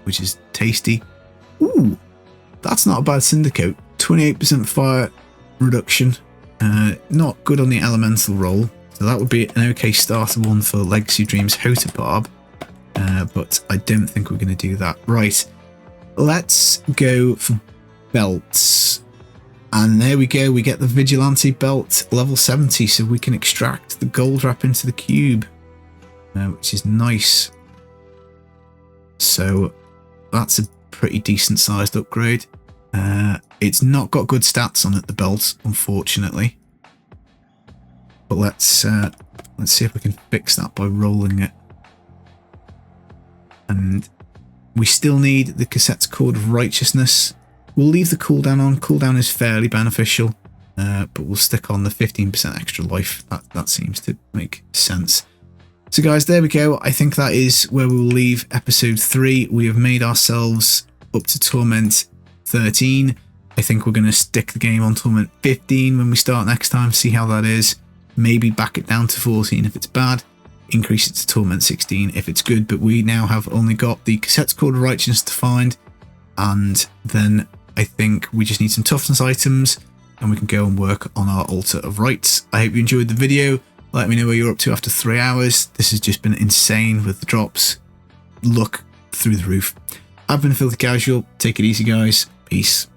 which is tasty. Ooh, that's not a bad syndicate. 28% fire reduction. Not good on the elemental roll. So that would be an okay starter one for Legacy Dreams Hotabarb. But I don't think we're going to do that. Right. Let's go for belts. And there we go. We get the Vigilante belt level 70. So we can extract the gold wrap into the cube. Which is nice. So that's a pretty decent sized upgrade. It's not got good stats on it, the belt, unfortunately. But let's see if we can fix that by rolling it. And we still need the Cassette's Cord of Righteousness. We'll leave the cooldown on. Cooldown is fairly beneficial, but we'll stick on the 15% extra life. That seems to make sense. So guys, there we go. I think that is where we will leave episode 3. We have made ourselves up to Torment 13. I think we're going to stick the game on Torment 15 when we start next time, see how that is. Maybe back it down to 14 if it's bad. Increase it to Torment 16 if it's good. But we now have only got the Cassette's Cord of Righteousness to find. And then I think we just need some toughness items. And we can go and work on our Altar of Rights. I hope you enjoyed the video. Let me know where you're up to after 3 hours. This has just been insane with the drops. Luck through the roof. I've been Filthy Casual. Take it easy, guys. Peace.